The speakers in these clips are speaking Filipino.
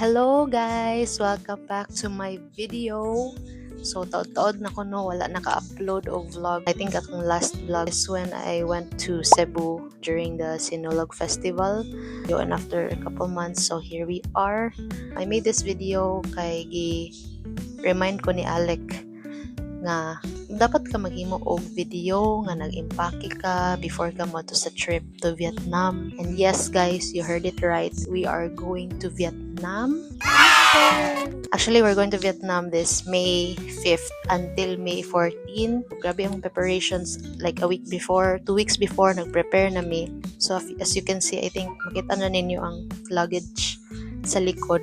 Hello guys! Welcome back to my video. So, taod-taod na ko no, wala naka-upload o vlog. I think akong last vlog is when I went to Cebu during the Sinulog Festival. And after a couple months, so here we are. I made this video kay remind ko ni Alec nga dapat ka maghimo og video nga nag-impake ka before ka mo to sa trip to Vietnam. And yes guys, you heard it right. We are going to Vietnam. Actually, we're going to Vietnam this May 5th until May 14. Grabe ang preparations, like a week before, 2 weeks before, nag-prepare na me. So, as you can see, I think makita na ninyo ang luggage sa likod.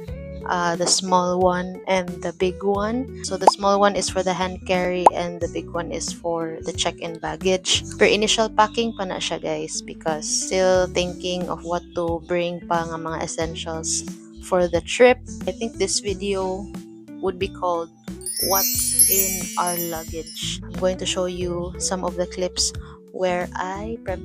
The small one and the big one. So, the small one is for the hand carry and the big one is for the check-in baggage. For initial packing pa na siya, guys, because still thinking of what to bring pa nga mga essentials for the trip. I think this video would be called What's in Our Luggage. I'm going to show you some of the clips where I went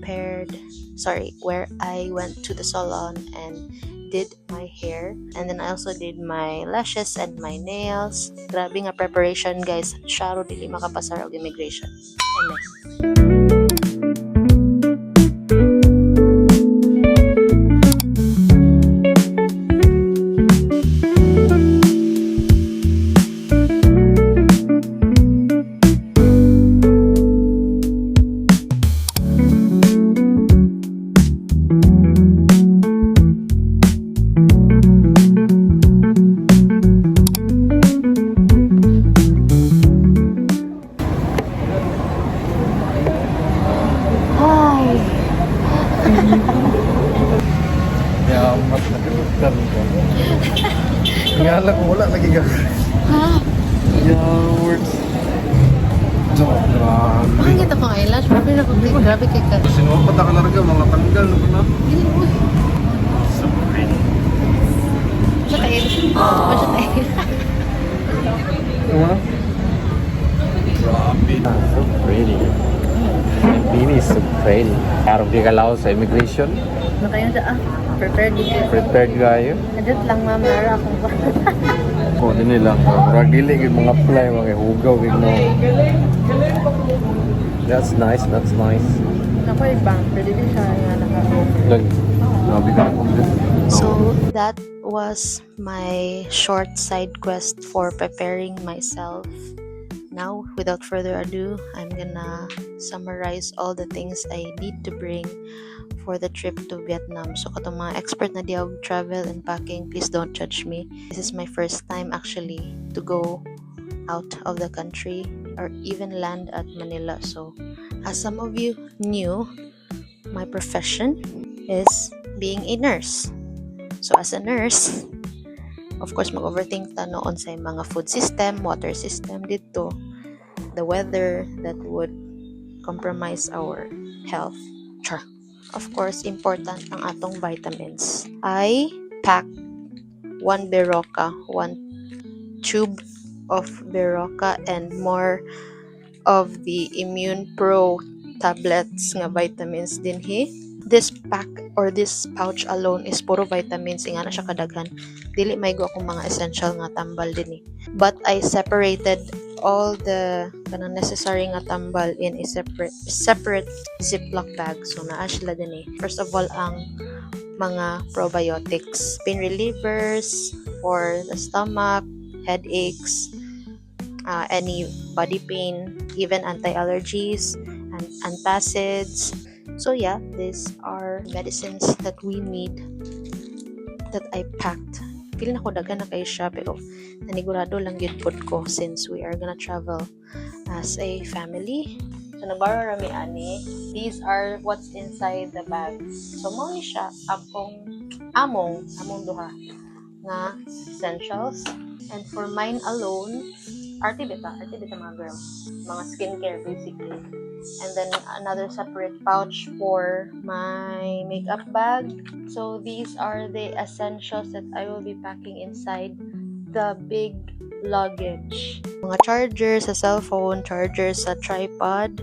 to the salon and did my hair, and then I also did my lashes and my nails. Grabe nga preparation guys. Sharo dili makapasar og immigration. Amen. Ya, mas nagulutan ko. Nga lang, wala lagi ka. Ha? Ya, words. So, grabe. Makikita ko eyelash. Grabe kay ka. Sinuwapat ka larga, mga tanggal na na. So pretty. Siya tayo. Siya tayo. Huh? Grabe. So pretty. Ini is so pretty. Harap di ka lao sa immigration. Matayo na prepared dito. Prepared kayo. Adot lang ma'am, nara akong ba. O, din nilang. Murag dili yung mga fly, mga hugaw, no. That's nice, that's nice. Ako ibang, pwede din siya nga Lagi. Grabe ka. So that was my short side quest for preparing myself. Now, without further ado, I'm gonna summarize all the things I need to bring for the trip to Vietnam. So, katong mga expert na diog travel and packing, please don't judge me. This is my first time actually to go out of the country or even land at Manila. So, as some of you knew, my profession is being a nurse. So, as a nurse, of course, mag-overthink ta noon sa mga food system, water system dito, the weather that would compromise our health. Char. Of course, important ang atong vitamins. I packed one tube of Berocca and more of the Immune Pro tablets nga vitamins dinhi. This pack or this pouch alone is puro vitamins, nga na siya kadaghan. Dili may go akong mga essential nga tambal dinhi. But I separated all the necessary nga tambal in a separate Ziploc bag. So naa sila dinhi. First of all, ang mga probiotics, pain relievers for the stomach, headaches, any body pain, even anti-allergies and antacids. So yeah, these are medicines that we need that I packed. Feeling ako dagan na kayo siya, pero nanigurado lang yun pod ko since we are gonna travel as a family. So nabaro rami ani. These are what's inside the bag. So mo ni siya among duha nga essentials. And for mine alone, arte beta mga girl, mga skincare basically. And then another separate pouch for my makeup bag. So these are the essentials that I will be packing inside the big luggage. Mga charger sa cellphone, charger sa tripod.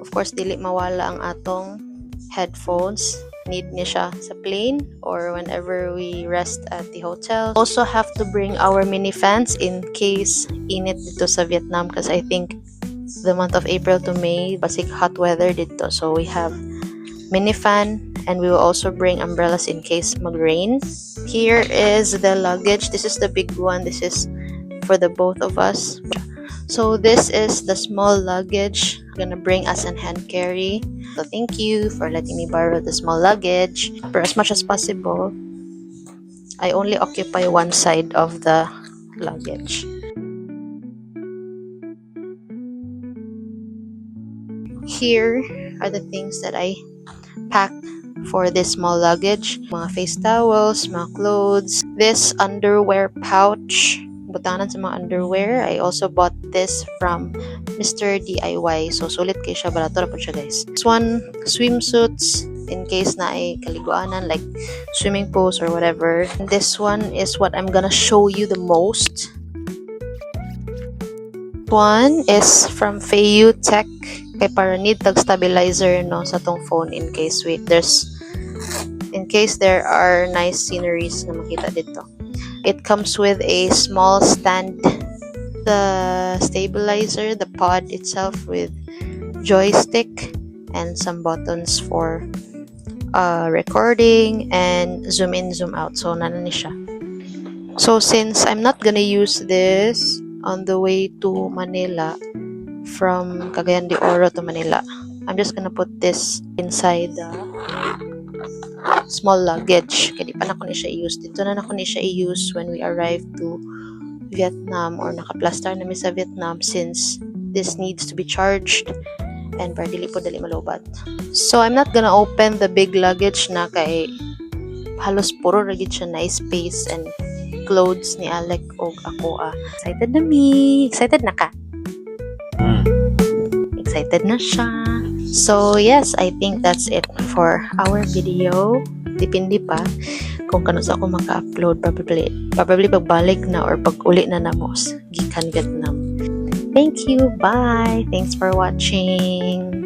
Of course, dili mawala ang atong headphones. need ni siya sa plane or whenever we rest at the hotel. Also have to bring our mini fans in case init dito sa Vietnam because I think the month of April to May basig hot weather dito. So we have mini fan and we will also bring umbrellas in case mag-rain. Here is the luggage. This is the big one. This is for the both of us. So this is the small luggage I'm gonna bring as an hand carry. So thank you for letting me borrow the small luggage. For as much as possible, I only occupy one side of the luggage. Here are the things that I packed for this small luggage. Mga face towels, mga clothes, this underwear pouch, butanan sa mga underwear. I also bought this from Mr. DIY. So, sulit kay siya. Barato na po siya, guys. This one, swimsuits in case na ay kaliguanan like swimming pools or whatever. And this one is what I'm gonna show you the most. One is from Feiyu Tech. Kay para need tag stabilizer no sa tong phone in case there are nice sceneries na makita dito. It comes with a small stand, the stabilizer, the pod itself with joystick and some buttons for recording and zoom in, zoom out. So nana ni siya. So since I'm not gonna use this on the way to Manila from Cagayan de Oro to Manila, I'm just gonna put this inside the small luggage. Kaya di pa na ko ni siya i-use. Dito na ko ni siya i-use when we arrive to Vietnam or nakaplastar namin sa Vietnam since this needs to be charged and para dili po dali malobat. So I'm not gonna open the big luggage na kay halos puro ragid siya na space and clothes ni Alec o ako. Excited na me. Excited na ka? Excited na siya. So yes, I think that's it for our video. Depende pa kung kano sa ako maka-upload. Probably pagbalik na or pag-uli na namos gikan Vietnam. Thank you. Bye. Thanks for watching.